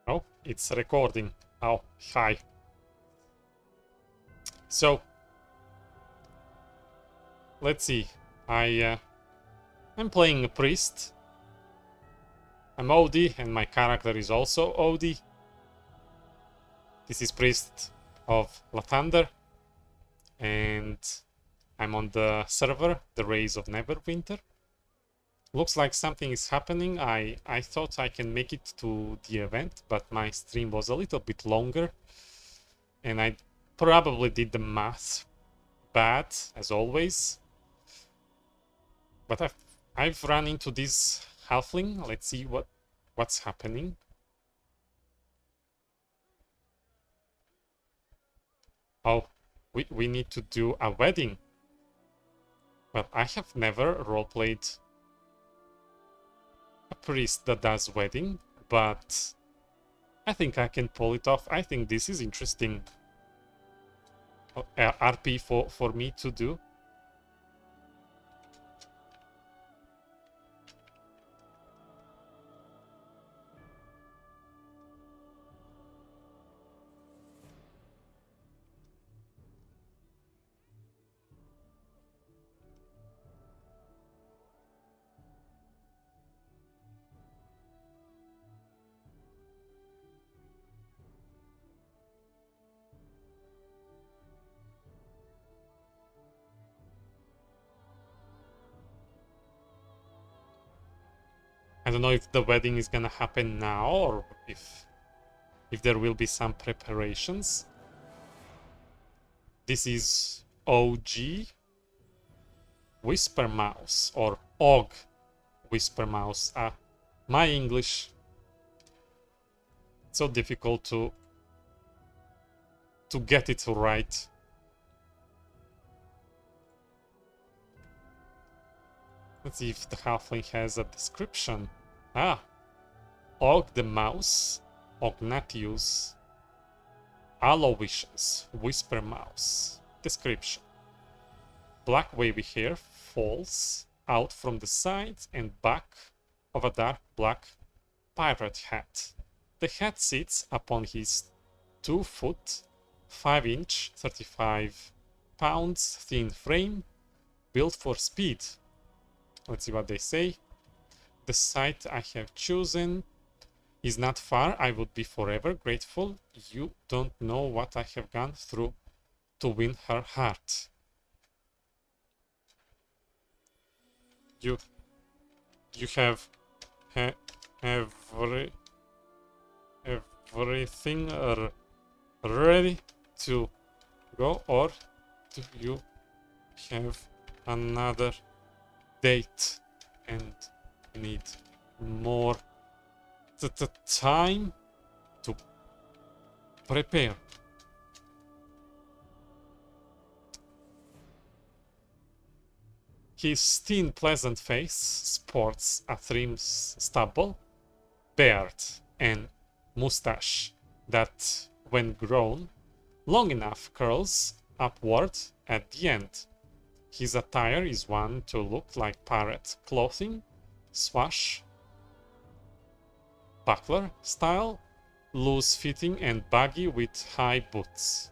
Oh, it's recording. Oh, hi. So, let's see. I'm playing a priest. I'm OD, and my character is also OD. This is priest of Lathander, and I'm on the server, the Rays of Neverwinter. Looks like something is happening. I thought I can make it to the event, but my stream was a little bit longer, and I probably did the math bad, as always. But I've run into this halfling. Let's see what's happening. Oh, we need to do a wedding. Well, I have never roleplayed a priest that does wedding, but I think I can pull it off. I think this is interesting RP for me to do. I don't know if the wedding is gonna happen now or if there will be some preparations. This is OG Whisper Mouse or OG Whisper Mouse. My English, it's so difficult to get it right. Let's see if the halfling has a description. Og the Mouse, Ognatius, Aloysius, Whisper Mouse. Description. Black wavy hair falls out from the sides and back of a dark black pirate hat. The hat sits upon his 2 foot, 5 inch, 35 pounds thin frame, built for speed. Let's see what they say. The site I have chosen is not far. I would be forever grateful. You don't know what I have gone through to win her heart. You have everything ready to go, or do you have another date and need more time to prepare? His thin, pleasant face sports a trim stubble, beard, and mustache that, when grown long enough, curls upward at the end. His attire is one to look like pirate clothing, swash, buckler style, loose-fitting and baggy with high boots.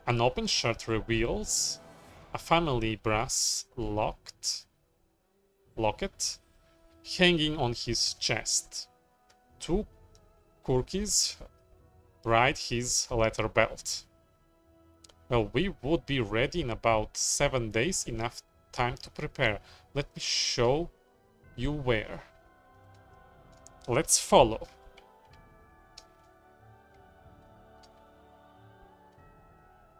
An open shirt reveals a family brass locket hanging on his chest. 2 cookies ride his leather belt. Well, we would be ready in about 7 days, enough time to prepare. Let me show you where. Let's follow.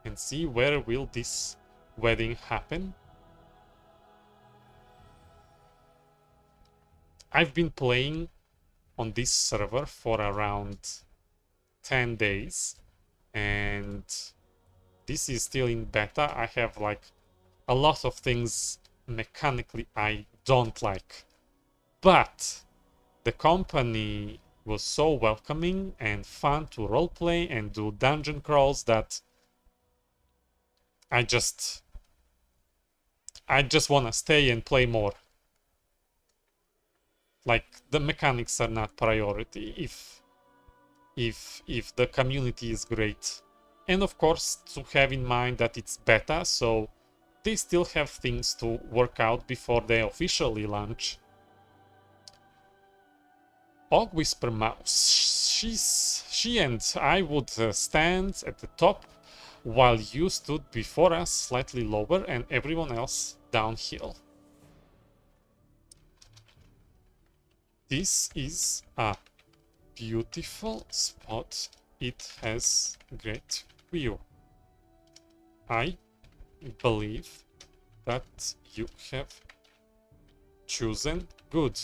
And see where will this wedding happen. I've been playing on this server for around 10 days, and this is still in beta. I have like a lot of things mechanically I don't like, but the company was so welcoming and fun to roleplay and do dungeon crawls that I just want to stay and play more. Like, the mechanics are not priority if the community is great. And of course, to have in mind that it's beta, so they still have things to work out before they officially launch. Og Whisper Mouse. She and I would stand at the top while you stood before us slightly lower and everyone else downhill. This is a beautiful spot. It has great view. I believe that you have chosen good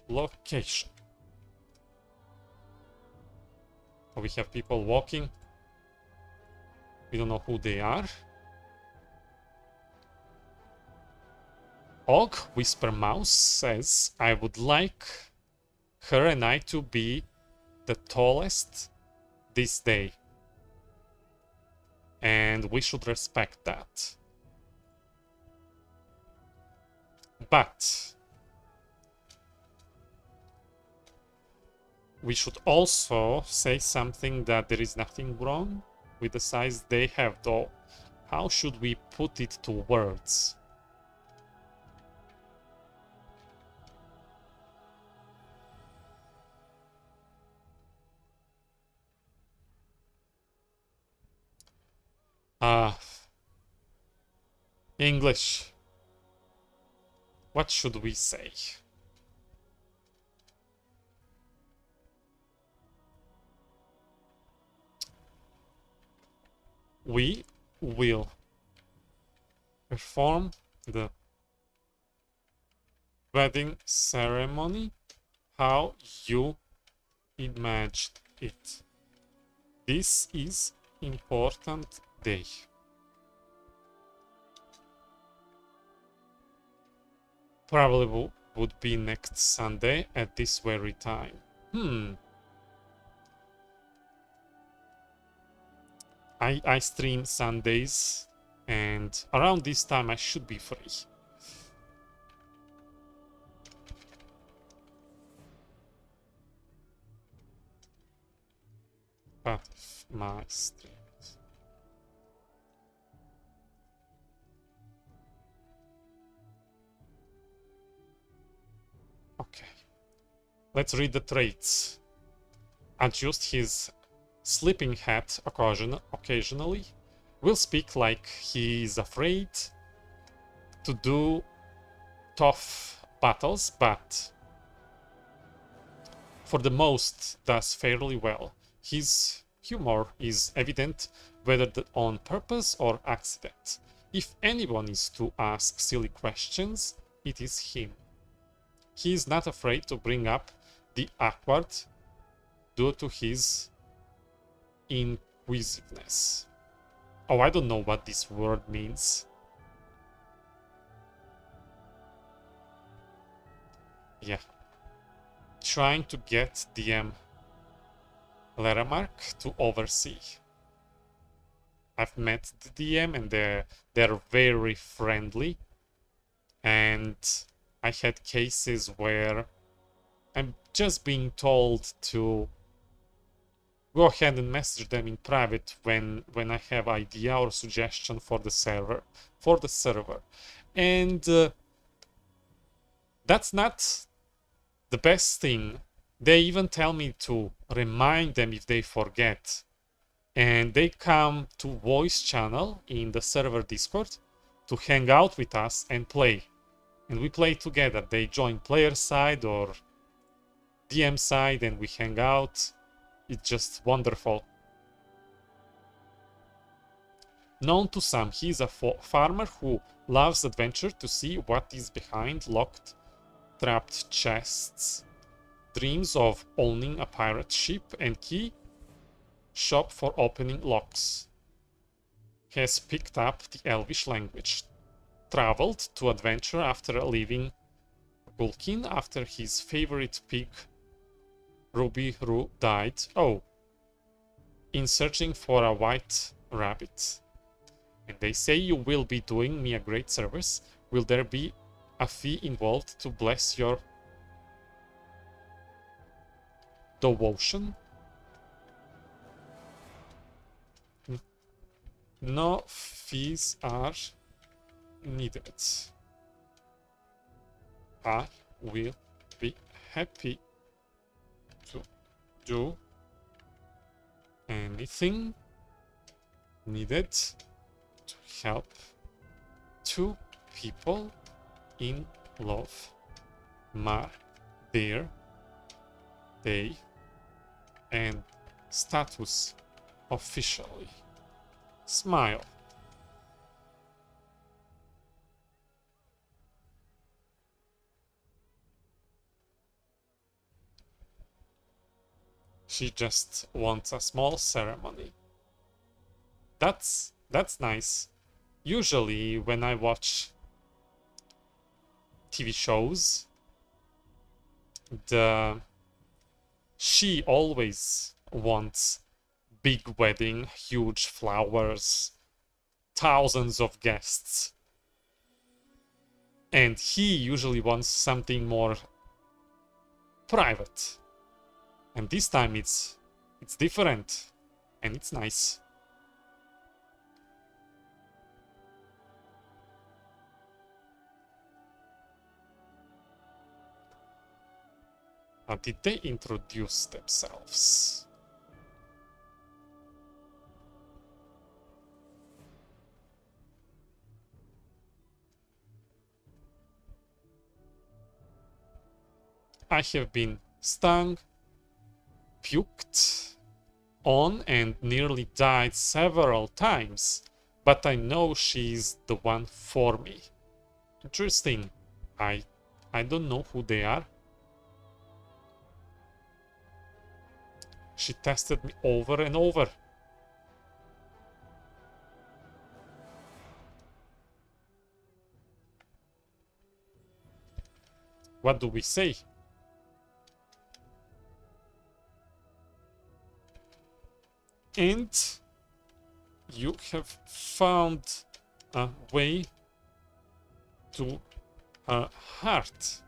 location. We have people walking. We don't know who they are. Og Whisper Mouse says, I would like her and I to be the tallest this day. And we should respect that. But we should also say something that there is nothing wrong with the size they have, though. How should we put it to words? English. What should we say? We will perform the wedding ceremony how you imagined it. This is important day. Probably would be next Sunday at this very time. I stream Sundays, and around this time I should be free. But my streams. Okay. Let's read the traits. Adjust his sleeping hat occasionally. Will speak like he is afraid to do tough battles, but for the most does fairly well. His humor is evident whether on purpose or accident. If anyone is to ask silly questions, it is him. He is not afraid to bring up the awkward due to his inquisitiveness. Oh, I don't know what this word means. Yeah. Trying to get DM Leramark to oversee. I've met the DM and they're very friendly. And I had cases where I'm just being told to go ahead and message them in private when I have idea or suggestion for the server. And that's not the best thing. They even tell me to remind them if they forget. And they come to voice channel in the server Discord to hang out with us and play. And we play together. They join player side or DM side and we hang out. It's just wonderful. Known to some, he is a farmer who loves adventure to see what is behind locked, trapped chests. Dreams of owning a pirate ship and key shop for opening locks. Has picked up the Elvish language. Traveled to adventure after leaving Gulkin after his favorite pig Ruby Roo died. Oh, in searching for a white rabbit. And they say you will be doing me a great service. Will there be a fee involved to bless your devotion. No fees are needed. I will be happy to do anything needed to help two people in love mark their day and status officially. Smile. She just wants a small ceremony. That's nice. Usually when I watch TV shows, she always wants big wedding, huge flowers, thousands of guests. And he usually wants something more private. And this time it's different and it's nice. Did they introduce themselves? I have been stung, puked on, and nearly died several times, but I know she's the one for me. Interesting. I don't know who they are. She tested me over and over. What do we say? And you have found a way to her heart.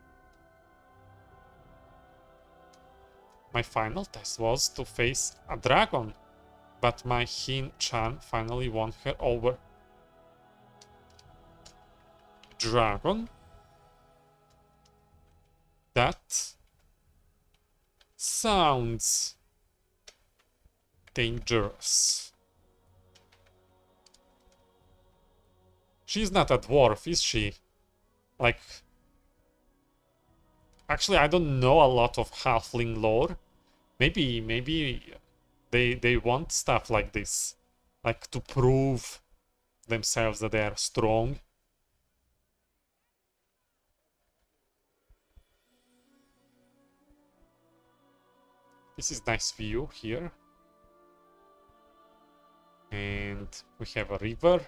My final test was to face a dragon, but my Hin charm finally won her over. Dragon? That sounds dangerous. She's not a dwarf, is she? Like, actually, I don't know a lot of halfling lore. Maybe they want stuff like this, like to prove themselves that they are strong. This is nice view here. And we have a river.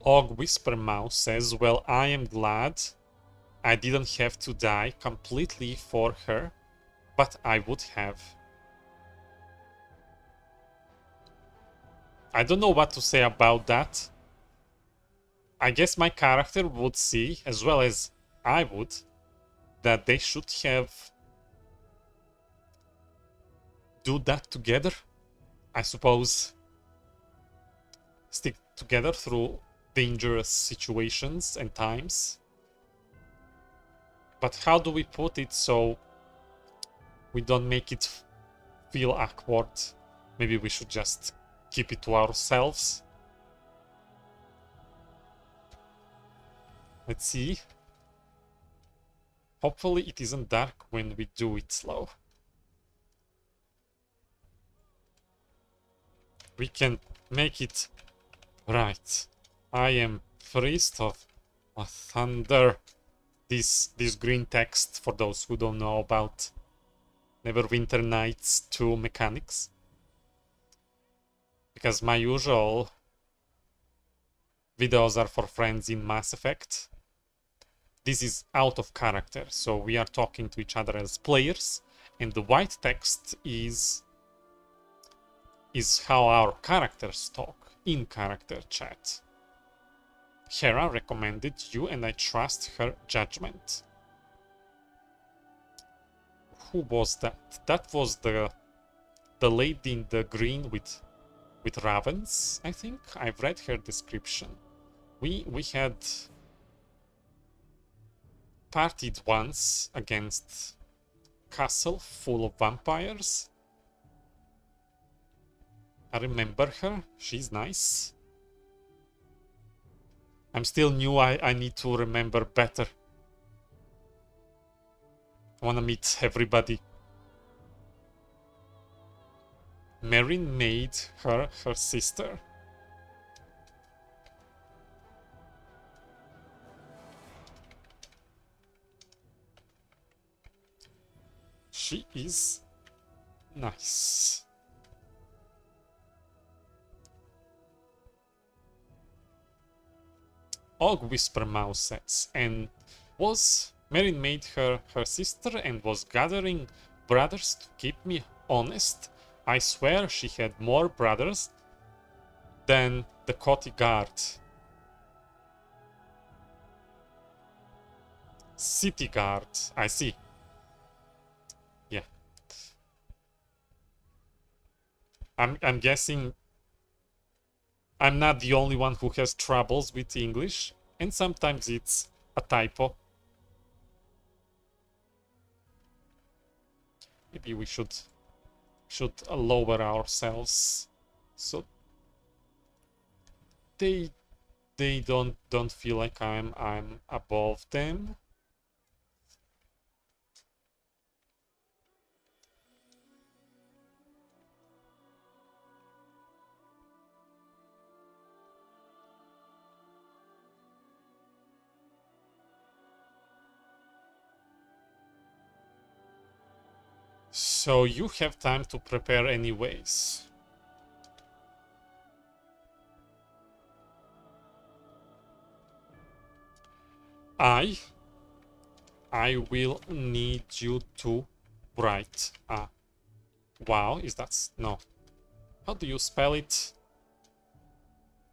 Og Whispermouse says, well, I am glad I didn't have to die completely for her, but I would have. I don't know what to say about that. I guess my character would see, as well as I would, that they should have do that together. I suppose stick together through dangerous situations and times. But how do we put it so we don't make it feel awkward? Maybe we should just keep it to ourselves. Let's see. Hopefully it isn't dark when we do it slow. We can make it right. I am priest of a thunder this green text for those who don't know about Neverwinter Nights 2 mechanics. Because my usual videos are for friends in Mass Effect. This is out of character, so we are talking to each other as players, and the white text is how our characters talk in character chat. Hera recommended you and I trust her judgment. Who was that? That was the lady in the green with ravens, I think. I've read her description. We had partied once against castle full of vampires. I remember her. She's nice. I'm still new. I need to remember better. I want to meet everybody. Marin made her sister. She is nice. Og Whisper Mouse says, and was Marin made her sister and was gathering brothers to keep me honest. I swear she had more brothers than the Coty Guard. City Guard, I see. Yeah. I'm guessing I'm not the only one who has troubles with English, and sometimes it's a typo. Maybe we should lower ourselves so they don't feel like I'm above them. So you have time to prepare anyways. I will need you to write a wow. Is that no? How do you spell it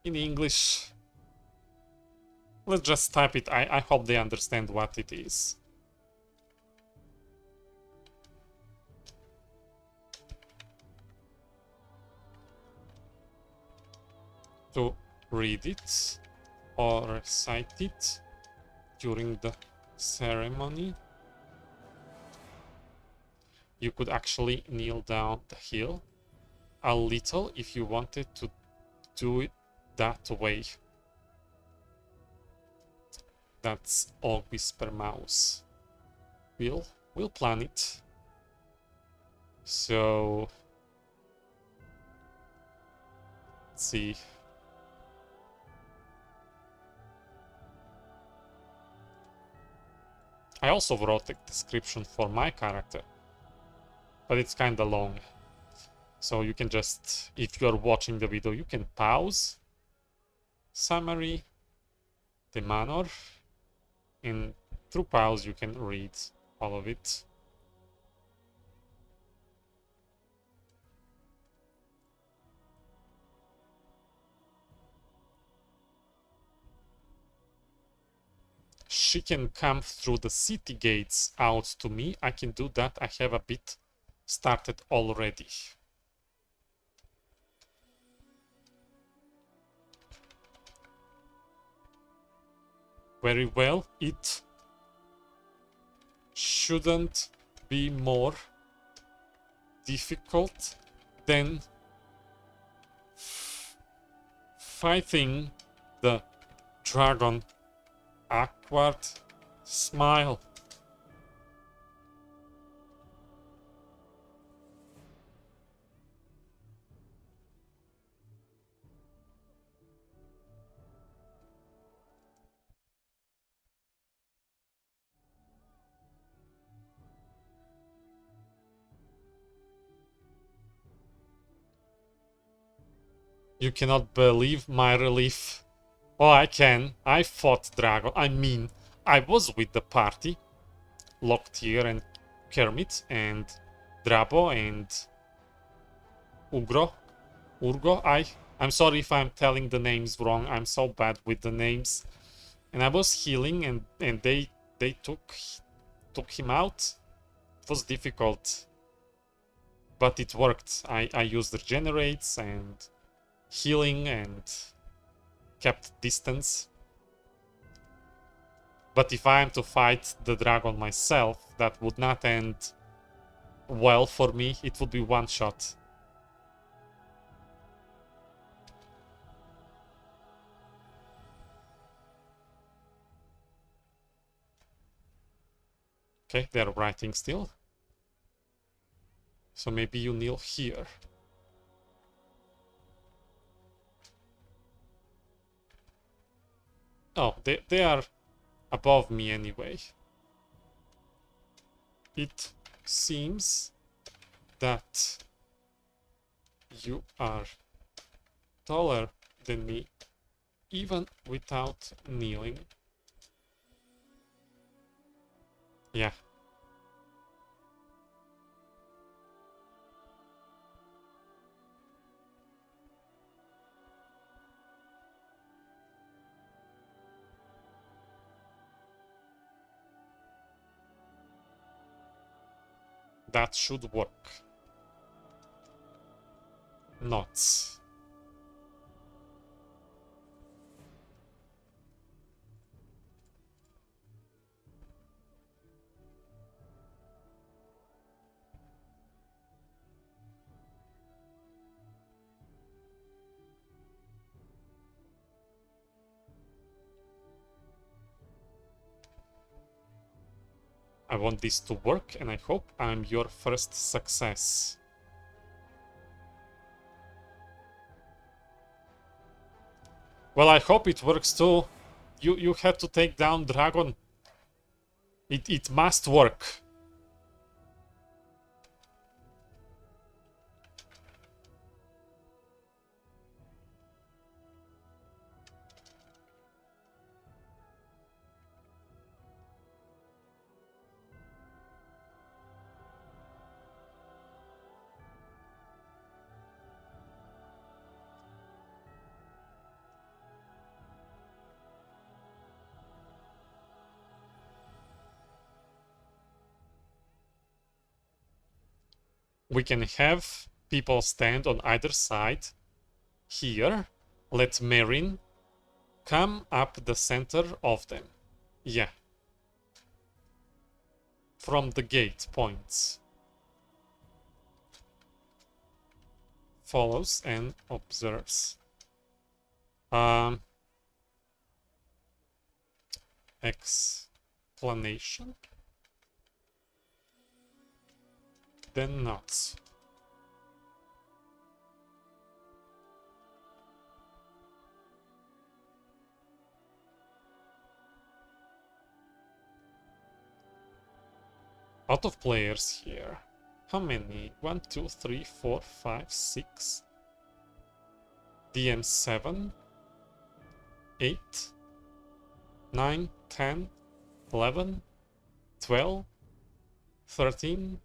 in English? Let's just type it. I hope they understand what it is. To read it or recite it during the ceremony. You could actually kneel down the hill a little if you wanted to do it that way. That's all Whisper Mouse. We'll plan it. So let's see. I also wrote a description for my character, but it's kinda long. So you can just, if you're watching the video, you can pause, summary, the manor, and through pause you can read all of it. She can come through the city gates out to me. I can do that. I have a bit started already. Very well. It shouldn't be more difficult than fighting the dragon. Awkward smile. You cannot believe my relief. Oh, I can. I fought Dragon. I mean, I was with the party. Locktier and Kermit and Drabo and Ugro. Urgo. I'm sorry if I'm telling the names wrong. I'm so bad with the names. And I was healing and they took him out. It was difficult. But it worked. I used regenerates and healing and kept distance. But if I am to fight the dragon myself, that would not end well for me. It would be one shot. Okay, they're writing still. So maybe you kneel here. Oh, they are above me anyway. It seems that you are taller than me, even without kneeling. Yeah. That should work. Not. I want this to work, and I hope I'm your first success. Well, I hope it works too. You have to take down Dragon. It must work. We can have people stand on either side. Here, let Marin come up the center of them. Yeah. From the gate points. Follows and observes. Explanation? Then not. Out of players here. How many? 1, 2, 3, 4, 5, 6. DM 7. 8. 9, 10, 11, 12, 13,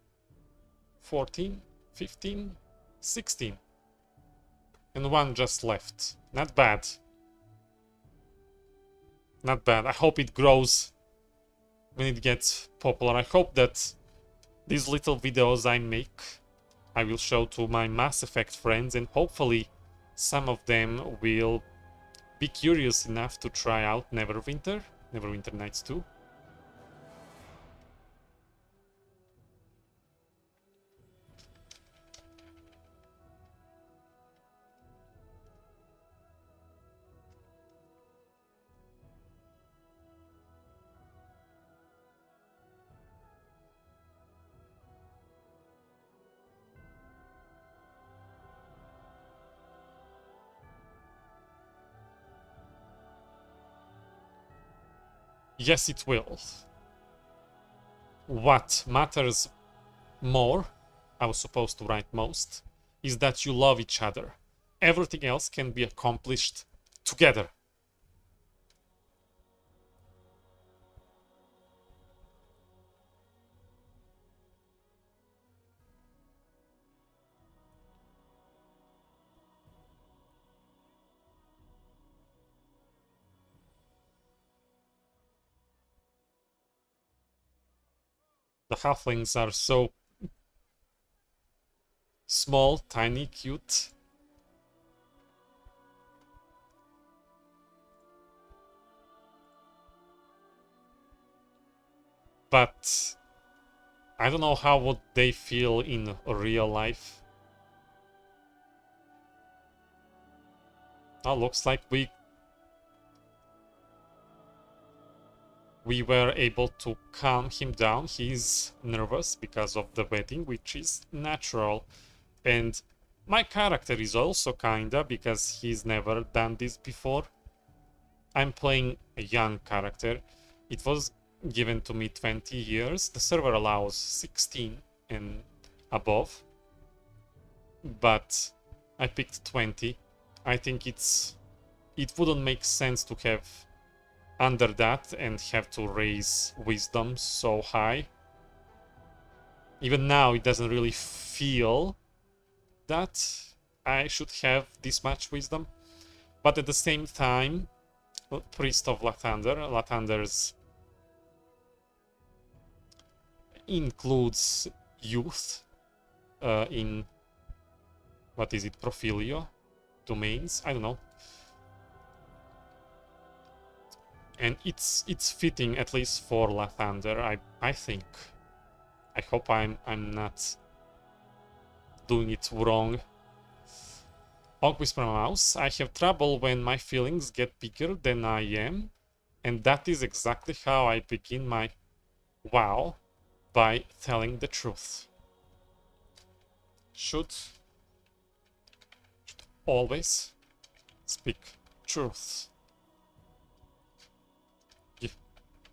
14, 15, 16. And one just left. Not bad. Not bad. I hope it grows when it gets popular. I hope that these little videos I make, I will show to my Mass Effect friends, and hopefully some of them will be curious enough to try out Neverwinter Nights 2. Yes, it will. What matters more, I was supposed to write most, is that you love each other. everything else can be accomplished together. The halflings are so small, tiny, cute. But I don't know how would they feel in real life. Now looks like we were able to calm him down. He's nervous because of the wedding, which is natural. And my character is also kinda, because he's never done this before. I'm playing a young character. It was given to me 20 years. The server allows 16 and above, but I picked 20. I think it wouldn't make sense to have under that and have to raise wisdom so high. Even now, it doesn't really feel that I should have this much wisdom, but at the same time, Priest of Lathander's includes youth in, what is it, Profilio domains? I don't know. And it's fitting, at least for Lathander, I think. I hope I'm not doing it wrong. Og Whisper Mouse, I have trouble when my feelings get bigger than I am, and that is exactly how I begin my WoW, by telling the truth. Should always speak truth.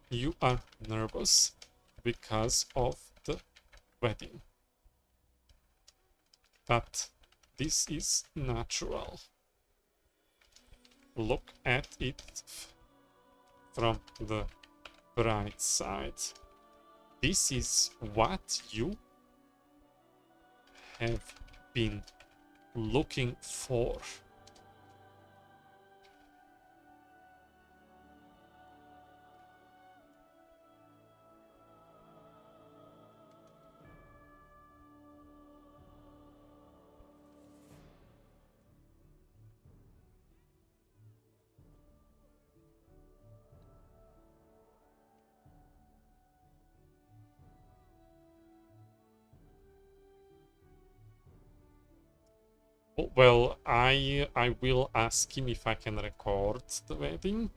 You are nervous because of the wedding. But this is natural. Look at it from the bright side. This is what you have been looking for. Well, I will ask him if I can record the wedding.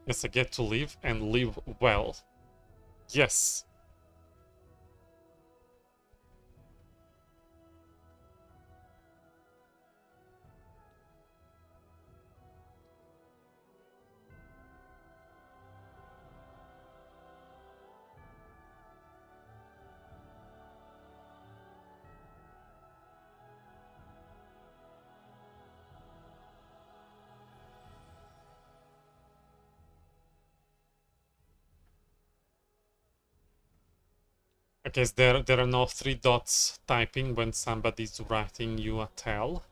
Yes, I get to live and live well. Yes. I guess there are no 3 dots typing when somebody's writing you a tell.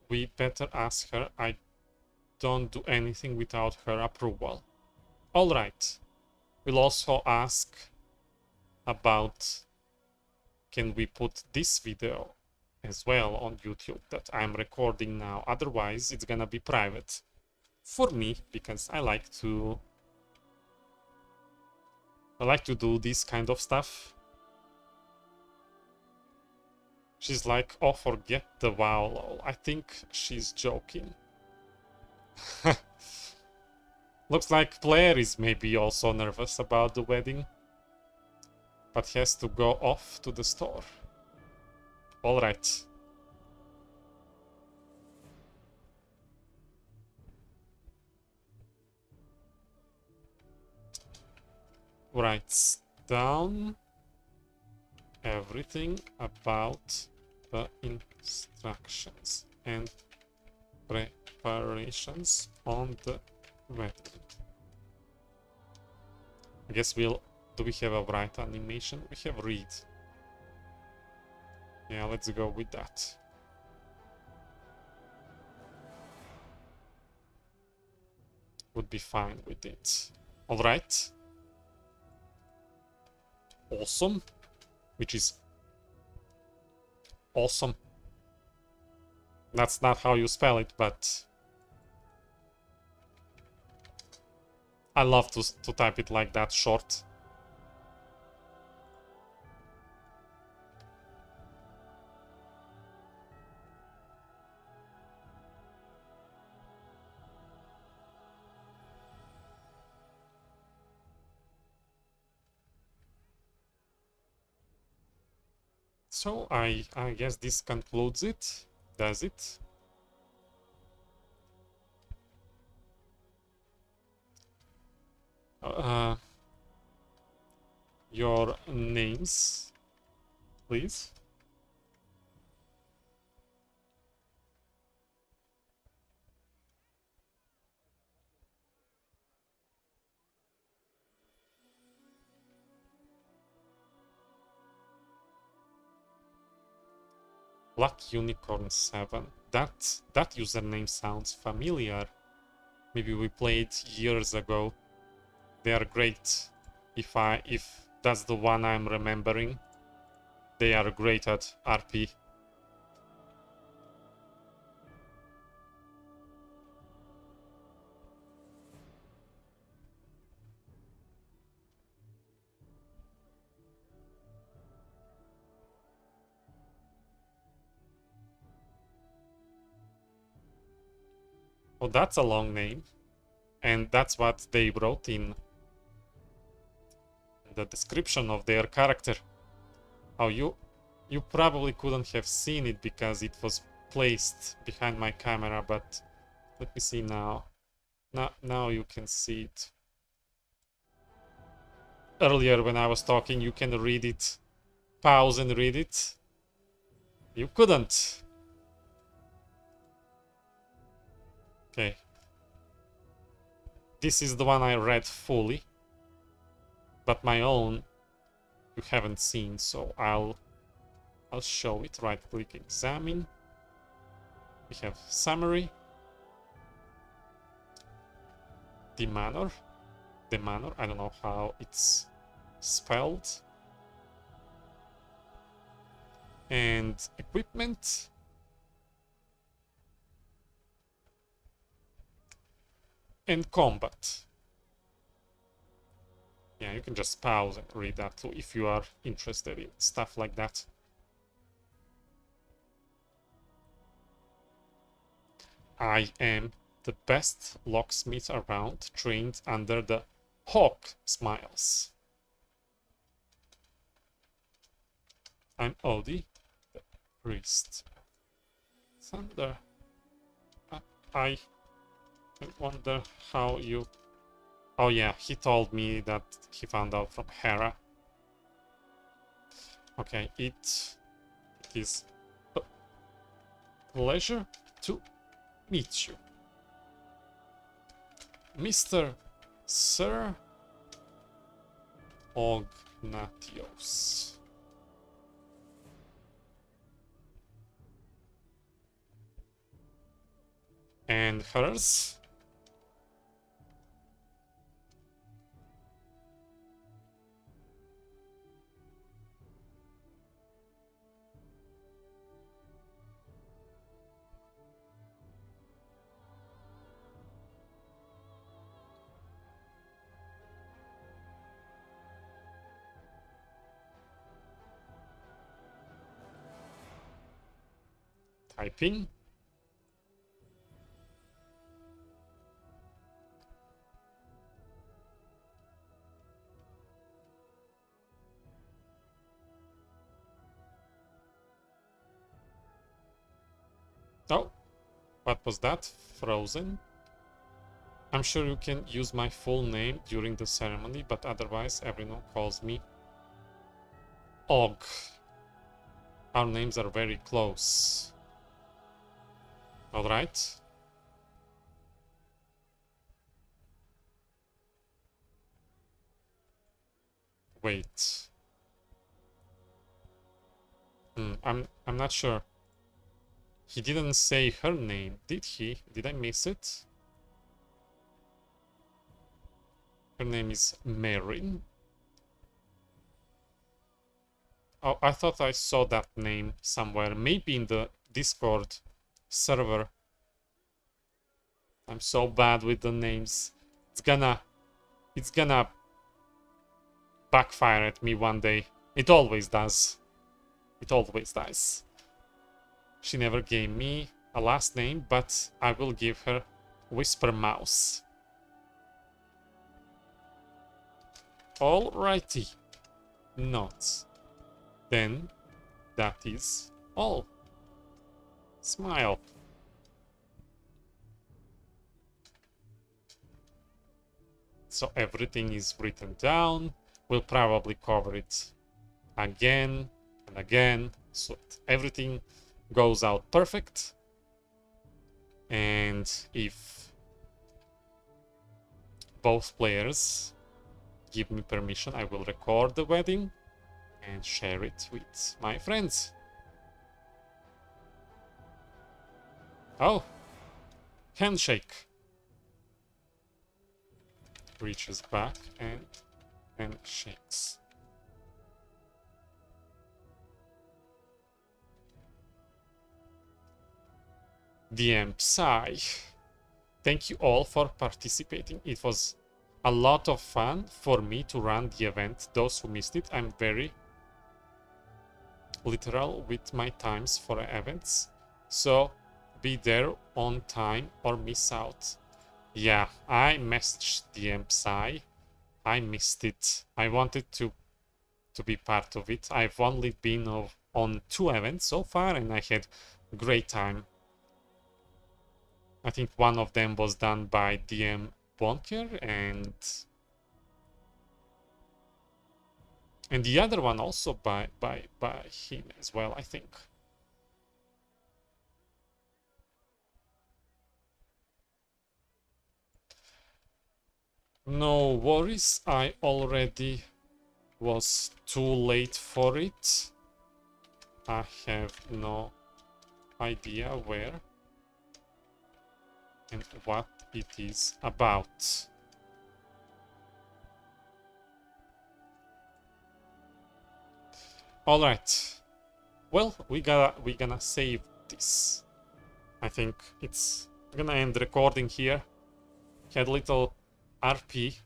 We better ask her. I don't do anything without her approval. Alright. We'll also ask about, can we put this video as well on YouTube that I'm recording now? Otherwise, it's gonna be private for me, because I like to do this kind of stuff. She's like, oh, forget the WoW lol. I think she's joking. Looks like Blair is maybe also nervous about the wedding, but has to go off to the store. Alright. writes down everything about the instructions and preparations on the wedding. I guess we'll... Do we have a write animation? We have read. Yeah, let's go with that. Would be fine with it. Alright. Awesome. Which is awesome. That's not how you spell it, but I love to type it like that, short. So I guess this concludes it. Does it? Your names, please. Black Unicorn 7. That username sounds familiar. Maybe we played years ago. They are great. If that's the one I'm remembering. They are great at RP. Oh, that's a long name. And that's what they wrote in the description of their character. Oh, you probably couldn't have seen it because it was placed behind my camera, but let me see now. Now you can see it. Earlier when I was talking, you can read it. Pause and read it. You couldn't. Okay. This is the one I read fully. But my own you haven't seen, so I'll show it. Right click, examine. We have summary. The manor, I don't know how it's spelled. And equipment. And combat. Yeah, you can just pause and read that too if you are interested in stuff like that. I am the best locksmith around, trained under the hawk smiles. I'm Odie, the priest. Thunder. I wonder how you... Oh yeah, he told me that he found out from Hera. Okay, it is a pleasure to meet you. Mr. Sir Ognatios. And hers? Typing. Oh, what was that? Frozen? I'm sure you can use my full name during the ceremony, but otherwise everyone calls me Og. Our names are very close. Alright. Wait. I'm not sure. He didn't say her name, did he? Did I miss it? Her name is Marin. Oh, I thought I saw that name somewhere. Maybe in the Discord server. I'm so bad with the names. It's gonna backfire at me one day. It always does. It always does. She never gave me a last name, but I will give her Whisper Mouse. Alrighty. Not. Then that is all. Smile. So everything is written down. We'll probably cover it again and again, so everything goes out perfect. And if both players give me permission, I will record the wedding and share it with my friends. Oh, handshake. Reaches back and shakes. DM Psy. Thank you all for participating. It was a lot of fun for me to run the event. Those who missed it, I'm very literal with my times for events. So be there on time or miss out. Yeah, I messaged DM Psy. I missed it. I wanted to be part of it. I've only been on 2 events so far and I had a great time. I think one of them was done by DM Bonker and the other one also by him as well, I think. No worries, I already was too late for it. I have no idea where and what it is about. All right. Well, we're gonna save this. I think it's gonna end recording here. Had a little RP.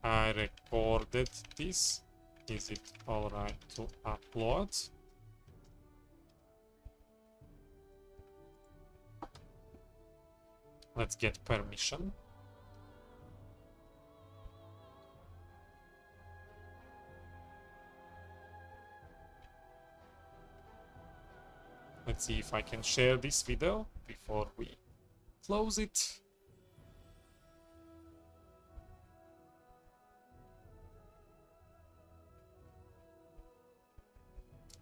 I recorded this. Is it alright to upload? Let's get permission. Let's see if I can share this video before we close it.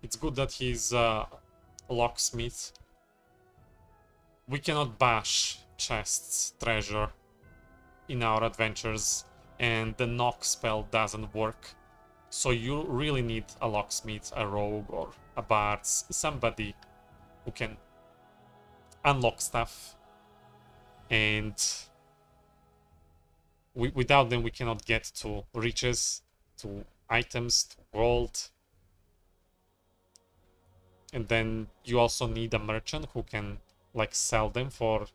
It's good that he's a locksmith. We cannot bash chests, treasure in our adventures, and the knock spell doesn't work. So you really need a locksmith, a rogue, or a bard, somebody who can unlock stuff. And without them, we cannot get to riches, to items, to gold. And then you also need a merchant who can like sell them for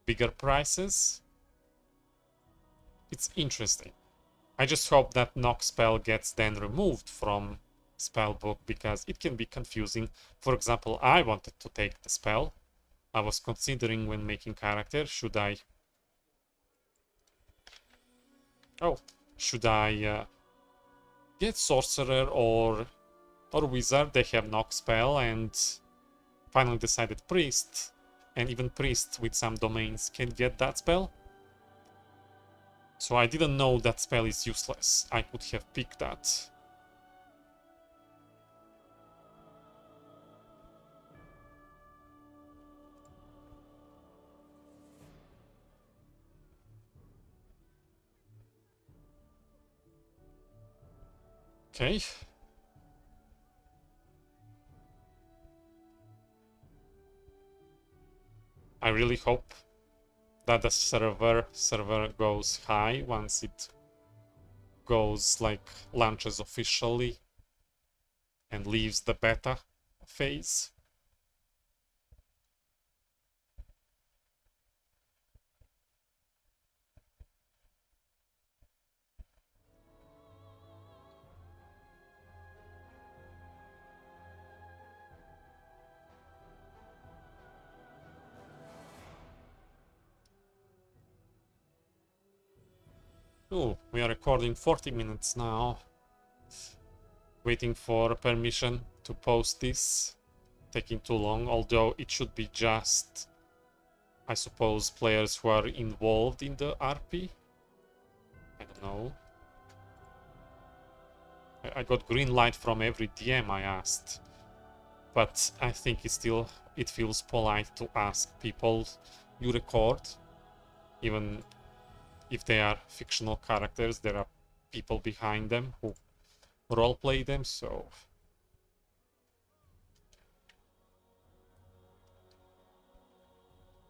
bigger prices. It's interesting. I just hope that knock spell gets then removed from spellbook because it can be confusing. For example, I wanted to take the spell. I was considering when making character, should I get sorcerer or wizard? They have knock spell, and finally decided priest, and even priests with some domains can get that spell. So I didn't know that spell is useless. I could have picked that. Okay. I really hope that the server goes high once it goes like launches officially and leaves the beta phase. Oh, we are recording 40 minutes now. Waiting for permission to post this. Taking too long, although it should be just, I suppose, players who are involved in the RP. I don't know. I got green light from every DM I asked. But I think it feels polite to ask people you record. Even if they are fictional characters, there are people behind them who roleplay them, so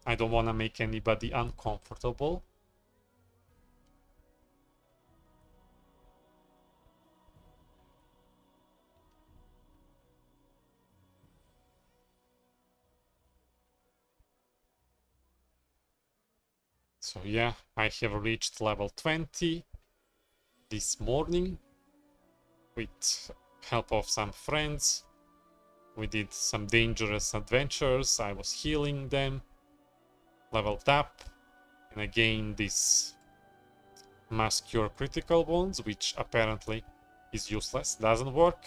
I don't want to make anybody uncomfortable. So yeah, I have reached level 20 this morning with help of some friends. We did some dangerous adventures. I was healing them, leveled up, and I gained this mass cure critical wounds, which apparently is useless, doesn't work.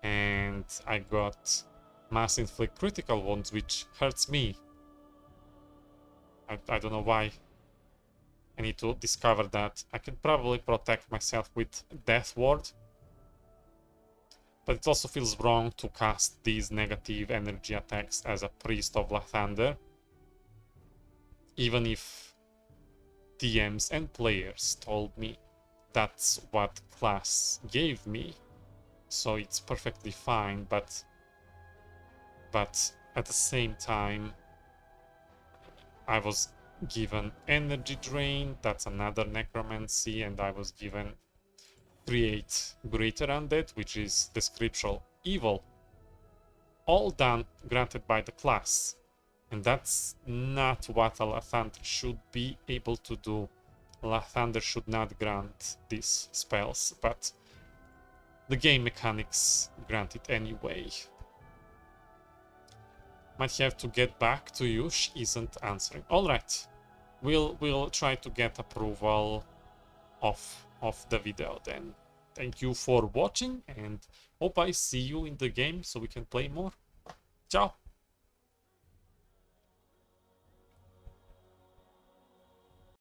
And I got mass inflict critical wounds, which hurts me. I don't know why. I need to discover that. I can probably protect myself with Death Ward. But it also feels wrong to cast these negative energy attacks as a Priest of Lathander. Even if DMs and players told me that's what class gave me. So it's perfectly fine, but at the same time, I was given energy drain, that's another necromancy, and I was given create greater undead, which is the scriptural evil, all done granted by the class, and that's not what a Lathander should be able to do. Lathander should not grant these spells, but the game mechanics grant it anyway. Might have to get back to you, she isn't answering. Alright, we'll try to get approval of the video then. Thank you for watching and hope I see you in the game so we can play more. Ciao!